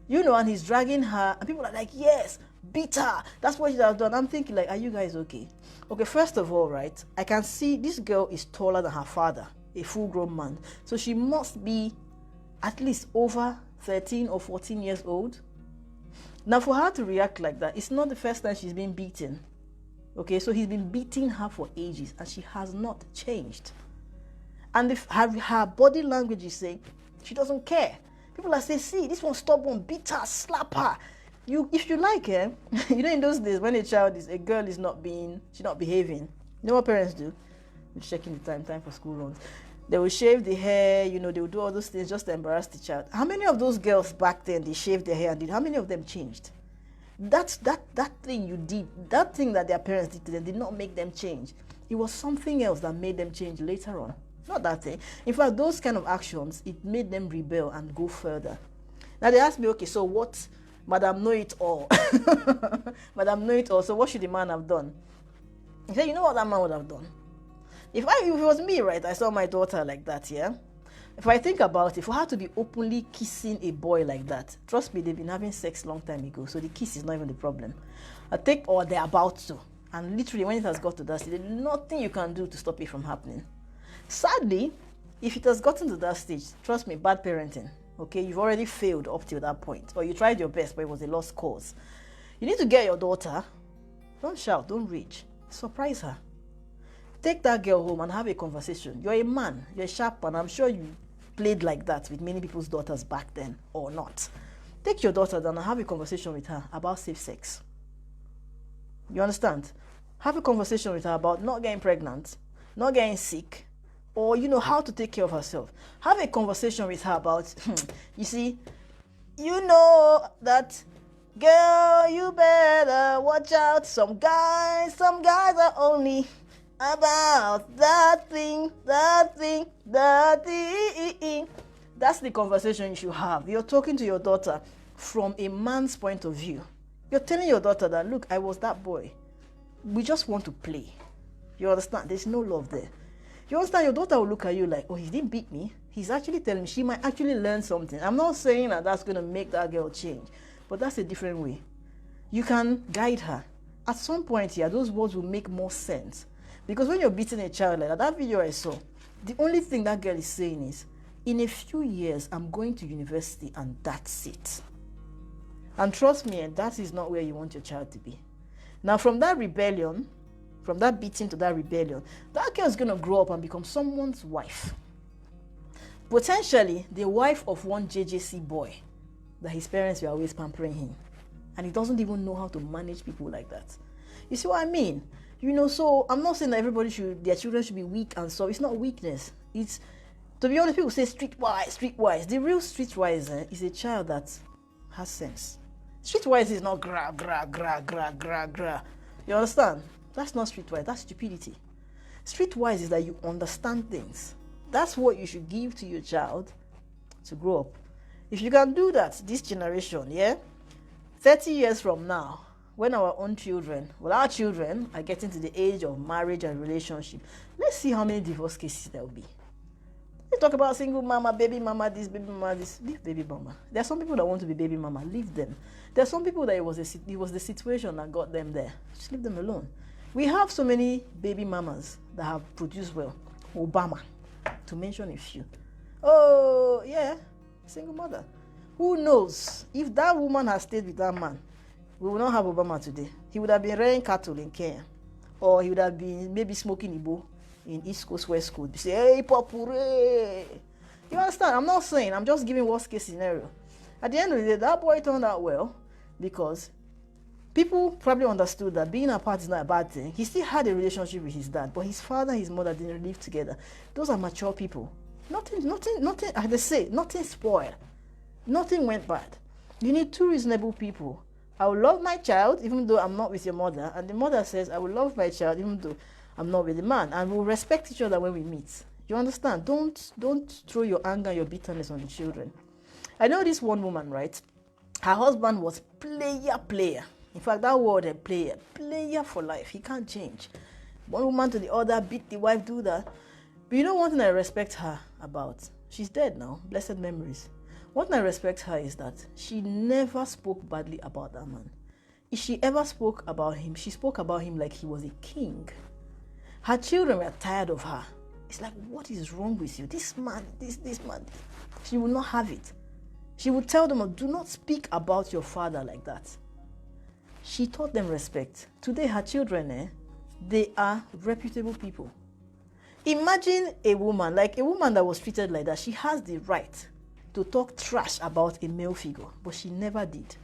and he's dragging her and people are like, yes, beat her. That's what she has done. I'm thinking like, are you guys okay? Okay, first of all, right, I can see this girl is taller than her father, a full-grown man. So she must be at least over 13 or 14 years old. Now for her to react like that, it's not the first time she's been beaten. Okay, so he's been beating her for ages and she has not changed. And her body language is saying she doesn't care. People are saying, see, this one stubborn, beat her, slap her. If you like her, in those days when a girl is not behaving, You know what parents do? They're checking the time for school runs. They will shave the hair, they will do all those things just to embarrass the child. How many of those girls back then, they shaved their hair and did? How many of them changed? That thing you did, that thing that their parents did to them did not make them change. It was something else that made them change later on. Not that thing. In fact, those kind of actions, it made them rebel and go further. Now they asked me, okay, so what, Madam Know It All? Madam Know It All, so what should the man have done? He said, you know what that man would have done? If it was me, right, I saw my daughter like that, yeah? If I think about it, for her to be openly kissing a boy like that, trust me, they've been having sex long time ago, so the kiss is not even the problem. Or they're about to. And literally, when it has got to that stage, there's nothing you can do to stop it from happening. Sadly, if it has gotten to that stage, trust me, bad parenting, okay? You've already failed up till that point. Or you tried your best, but it was a lost cause. You need to get your daughter, don't shout, don't rage, surprise her. Take that girl home and have a conversation. You're a man, you're a sharp man. I'm sure you played like that with many people's daughters back then, or not. Take your daughter down and have a conversation with her about safe sex. You understand? Have a conversation with her about not getting pregnant, not getting sick, or how to take care of herself. Have a conversation with her about, you see, that girl, you better watch out. Some guys are only about that thing. That's the conversation you should have. You're talking to your daughter from a man's point of view. You're telling your daughter that, look, I was that boy. We just want to play. You understand? There's no love there. You understand? Your daughter will look at you like, oh, he didn't beat me. He's actually telling me she might actually learn something. I'm not saying that that's going to make that girl change, but that's a different way. You can guide her. At some point here, those words will make more sense. Because when you're beating a child like that video I saw, the only thing that girl is saying is, in a few years, I'm going to university and that's it. And trust me, that is not where you want your child to be. Now, from that rebellion, from that beating to that rebellion, that girl is going to grow up and become someone's wife. Potentially, the wife of one JJC boy that his parents were always pampering him. And he doesn't even know how to manage people like that. You see what I mean? So I'm not saying that their children should be weak and so. It's not weakness. It's, to be honest, people say streetwise. The real streetwise is a child that has sense. Streetwise is not gra. You understand? That's not streetwise. That's stupidity. Streetwise is that you understand things. That's what you should give to your child to grow up. If you can do that, this generation, 30 years from now, when our children are getting to the age of marriage and relationship, let's see how many divorce cases there will be. They talk about single mama, baby mama, this, baby mama, this. Leave baby mama. There are some people that want to be baby mama. Leave them. There are some people that it was the situation that got them there. Just leave them alone. We have so many baby mamas that have produced well. Obama, to mention a few. Oh, yeah, single mother. Who knows? If that woman has stayed with that man, we will not have Obama today. He would have been rearing cattle in Kenya. Or he would have been maybe smoking Igbo in East Coast, West Coast. Say, hey, papure. You understand? I'm not saying, I'm just giving worst case scenario. At the end of the day, that boy turned out well because people probably understood that being apart is not a bad thing. He still had a relationship with his dad, but his father and his mother didn't live together. Those are mature people. Nothing, as they say, nothing spoiled. Nothing went bad. You need two reasonable people. I will love my child even though I'm not with your mother. And the mother says, I will love my child even though I'm not with the man. And we'll respect each other when we meet. You understand? Don't throw your anger, your bitterness on the children. I know this one woman, right? Her husband was player. In fact, that word, player for life. He can't change. One woman to the other, beat the wife, do that. But you know one thing I respect her about? She's dead now. Blessed memories. One thing I respect her is that she never spoke badly about that man. If she ever spoke about him, she spoke about him like he was a king. Her children were tired of her. It's like, what is wrong with you? This man, this man. She would not have it. She would tell them, do not speak about your father like that. She taught them respect. Today, her children, they are reputable people. Imagine a woman that was treated like that. She has the right to talk trash about a male figure, but she never did.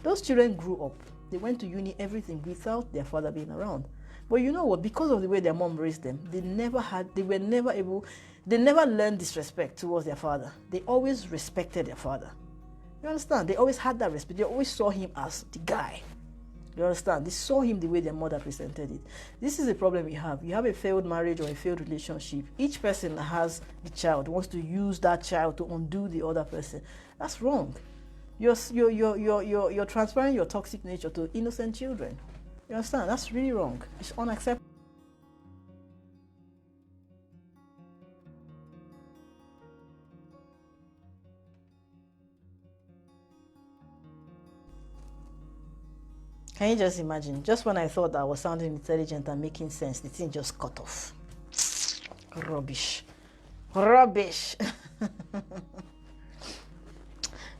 Those children grew up. They went to uni, everything, without their father being around. But you know what? Because of the way their mom raised them, they never learned disrespect towards their father. They always respected their father. You understand? They always had that respect. They always saw him as the guy. You understand? They saw him the way their mother presented it. This is the problem we have. You have a failed marriage or a failed relationship. Each person that has the child wants to use that child to undo the other person. That's wrong. You're transferring your toxic nature to innocent children. You understand? That's really wrong. It's unacceptable. Can you just imagine? Just when I thought I was sounding intelligent and making sense, the thing just cut off. Rubbish. Rubbish.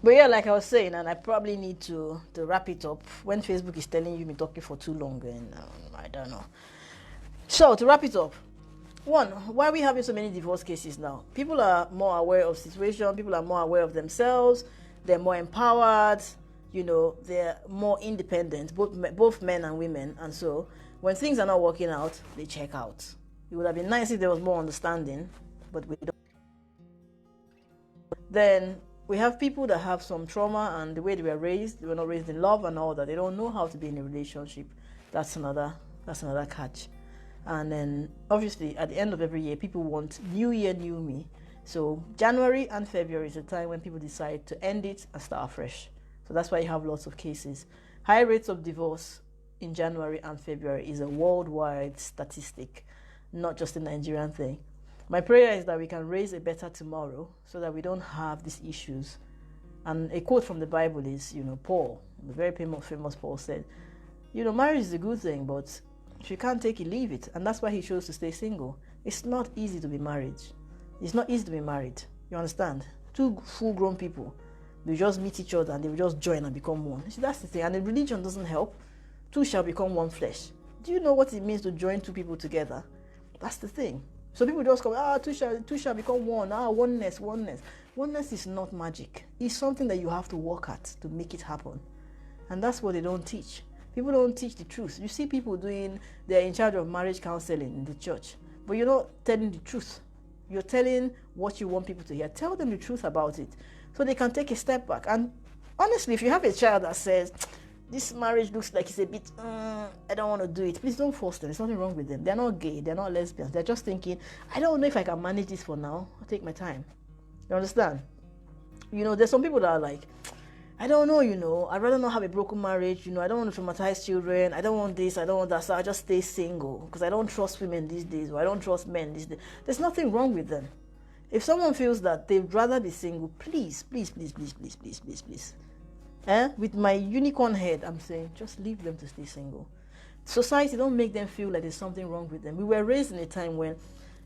But yeah, like I was saying, and I probably need to wrap it up when Facebook is telling you me talking for too long, and I don't know. So to wrap it up, one, why are we having so many divorce cases now? People are more aware of situation. People are more aware of themselves. They're more empowered. You know, they're more independent, both men and women. And so when things are not working out, they check out. It would have been nice if there was more understanding, but we don't. Then we have people that have some trauma, and the way they were not raised in love and all that. They don't know how to be in a relationship. That's another catch. And then obviously at the end of every year, people want new year, new me. So January and February is the time when people decide to end it and start fresh. So that's why you have lots of cases. High rates of divorce in January and February is a worldwide statistic, not just a Nigerian thing. My prayer is that we can raise a better tomorrow so that we don't have these issues. And a quote from the Bible is, Paul, the very famous Paul said, marriage is a good thing, but if you can't take it, leave it. And that's why he chose to stay single. It's not easy to be married. It's not easy to be married. You understand? Two full-grown people, they just meet each other and they will just join and become one. See, that's the thing. And the religion doesn't help. Two shall become one flesh. Do you know what it means to join two people together? That's the thing. So people just come, two shall become one. Oneness. Oneness is not magic. It's something that you have to work at to make it happen. And that's what they don't teach. People don't teach the truth. You see people they're in charge of marriage counseling in the church, but you're not telling the truth. You're telling what you want people to hear. Tell them the truth about it so they can take a step back. And honestly, if you have a child that says, this marriage looks like it's a bit, I don't want to do it, please don't force them. There's nothing wrong with them. They're not gay. They're not lesbians. They're just thinking, I don't know if I can manage this for now. I'll take my time. You understand? There's some people that are like, I don't know, I'd rather not have a broken marriage. I don't want to traumatize children. I don't want this. I don't want that. So I just stay single because I don't trust women these days, or I don't trust men these days. There's nothing wrong with them. If someone feels that they'd rather be single, please. With my unicorn head, I'm saying, just leave them to stay single. Society, don't make them feel like there's something wrong with them. We were raised in a time when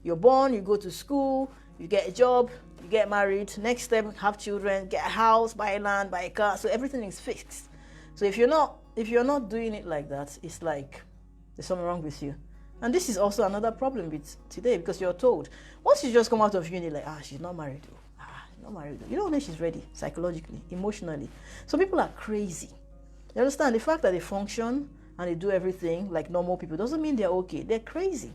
you're born, you go to school, you get a job, you get married. Next step, have children, get a house, buy land, buy a car. So everything is fixed. So if you're not doing it like that, it's like there's something wrong with you. And this is also another problem with today, because you're told once you just come out of uni, like, she's not married. Not married. You don't know she's ready psychologically, emotionally. So people are crazy. You understand? The fact that they function and they do everything like normal people doesn't mean they're okay. They're crazy.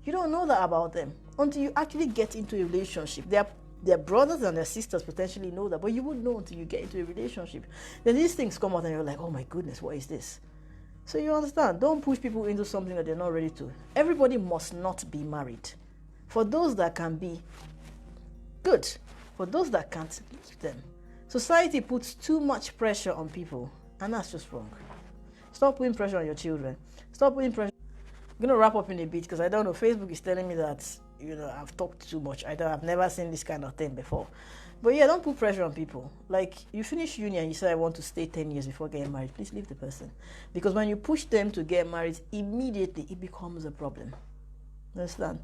You don't know that about them until you actually get into a relationship. Their brothers and their sisters potentially know that, but you wouldn't know until you get into a relationship. Then these things come out and you're like, oh my goodness, what is this? So you understand? Don't push people into something that they're not ready to. Everybody must not be married. For those that can be, good. For those that can't, leave them. Society puts too much pressure on people, and that's just wrong. Stop putting pressure on your children. Stop putting pressure. I'm going to wrap up in a bit because I don't know. Facebook is telling me that, I've talked too much. I've never seen this kind of thing before. But yeah, don't put pressure on people. Like, you finish uni and you say, I want to stay 10 years before getting married. Please leave the person. Because when you push them to get married, immediately it becomes a problem. Understand?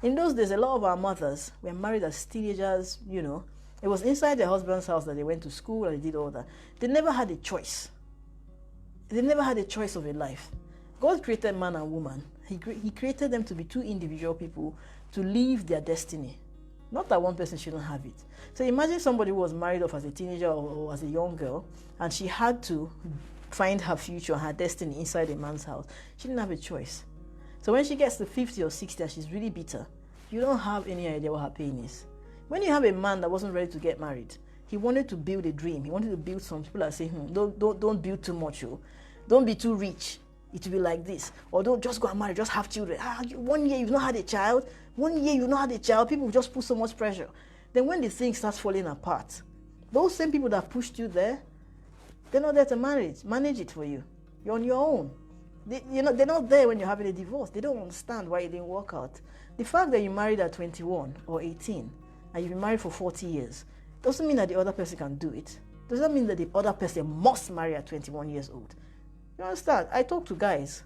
In those days, a lot of our mothers were married as teenagers, It was inside their husband's house that they went to school and they did all that. They never had a choice. They never had a choice of a life. God created man and woman. He created them to be two individual people to live their destiny. Not that one person shouldn't have it. So imagine somebody who was married off as a teenager or as a young girl, and she had to find her future, her destiny inside a man's house. She didn't have a choice. So when she gets to 50 or 60 and she's really bitter, you don't have any idea what her pain is. When you have a man that wasn't ready to get married, he wanted to build a dream. He wanted to build some. People are saying, don't build too much. Don't be too rich. It will be like this. Or don't just go and marry, just have children. 1 year you've not had a child. 1 year you've not had a child. People just put so much pressure. Then when the thing starts falling apart, those same people that pushed you there, they're not there to manage it for you. You're on your own. They're not there when you're having a divorce. They don't understand why it didn't work out. The fact that you married at 21 or 18 and you've been married for 40 years doesn't mean that the other person can do it. Doesn't mean that the other person must marry at 21 years old. You understand? I talk to guys.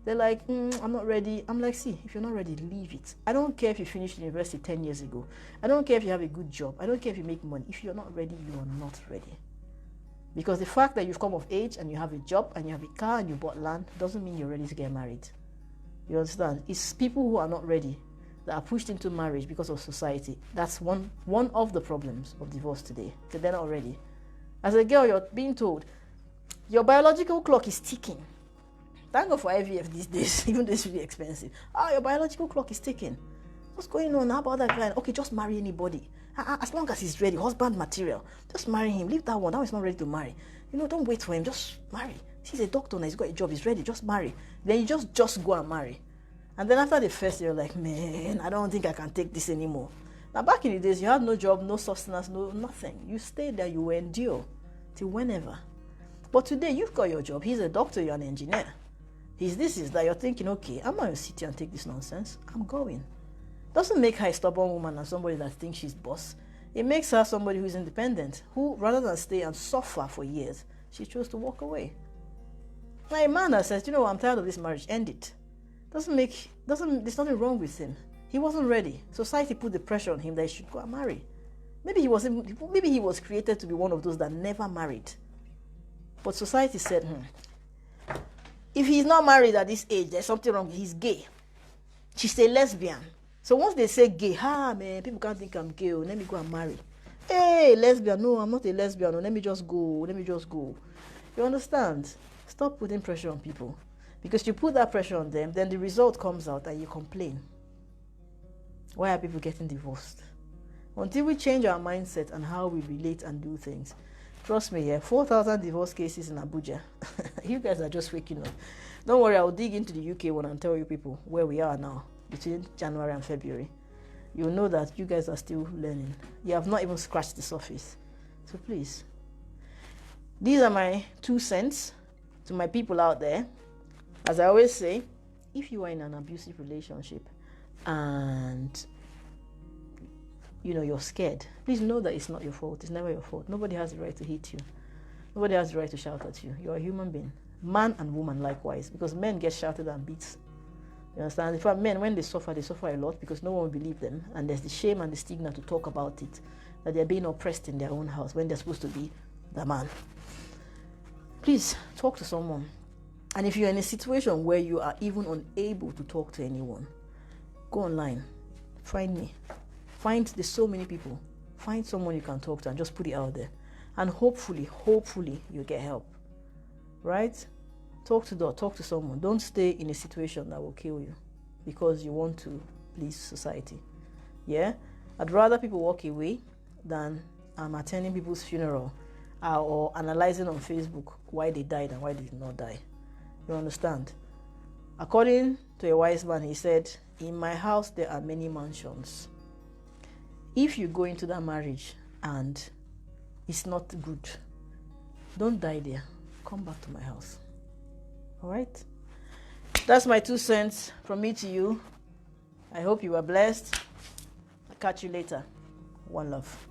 They're like, I'm not ready. I'm like, see, if you're not ready, leave it. I don't care if you finished university 10 years ago. I don't care if you have a good job. I don't care if you make money. If you're not ready, you are not ready. Because the fact that you've come of age and you have a job and you have a car and you bought land doesn't mean you're ready to get married. You understand? It's people who are not ready that are pushed into marriage because of society. That's one of the problems of divorce today. So they're not ready. As a girl, you're being told, your biological clock is ticking. Thank God for IVF these days, even though it's really expensive. Your biological clock is ticking. What's going on? How about that guy? Okay, just marry anybody. As long as he's ready, husband material. Just marry him. Leave that one. That one's not ready to marry. Don't wait for him. Just marry. He's a doctor now. He's got a job. He's ready. Just marry. Then you just go and marry. And then after the first year, you're like, man, I don't think I can take this anymore. Now, back in the days, you had no job, no sustenance, no nothing. You stayed there. You will endure till whenever. But today, you've got your job. He's a doctor. You're an engineer. He's this, is that. You're thinking, okay, I'm not going to sit here and take this nonsense. I'm going. Doesn't make her a stubborn woman and somebody that thinks she's boss. It makes her somebody who's independent, who rather than stay and suffer for years, she chose to walk away. Now a man that says, I'm tired of this marriage, end it. There's nothing wrong with him. He wasn't ready. Society put the pressure on him that he should go and marry. Maybe he was created to be one of those that never married. But society said, if he's not married at this age, there's something wrong. He's gay. She's a lesbian. So once they say gay, man, people can't think I'm gay. Let me go and marry. Hey, lesbian. No, I'm not a lesbian. No, let me just go. You understand? Stop putting pressure on people. Because you put that pressure on them, then the result comes out and you complain. Why are people getting divorced? Until we change our mindset and how we relate and do things. Trust me, 4,000 divorce cases in Abuja. You guys are just waking up. Don't worry, I'll dig into the UK one and tell you people where we are now. Between January and February, you'll know that you guys are still learning. You have not even scratched the surface. So please, these are my 2 cents to my people out there. As I always say, if you are in an abusive relationship and you're scared, please know that it's not your fault. It's never your fault. Nobody has the right to hit you. Nobody has the right to shout at you. You're a human being. Man and woman likewise, because men get shouted and beat. You understand? In fact, men, when they suffer a lot because no one will believe them. And there's the shame and the stigma to talk about it, that they're being oppressed in their own house when they're supposed to be the man. Please, talk to someone. And if you're in a situation where you are even unable to talk to anyone, go online. Find me. There's so many people. Find someone you can talk to and just put it out there. And hopefully, you'll get help. Right? Talk to someone. Don't stay in a situation that will kill you because you want to please society. Yeah? I'd rather people walk away than attending people's funeral or analyzing on Facebook why they died and why they did not die. You understand? According to a wise man, he said, in my house there are many mansions. If you go into that marriage and it's not good, don't die there. Come back to my house. All right? That's my 2 cents from me to you. I hope you are blessed. I'll catch you later. One love.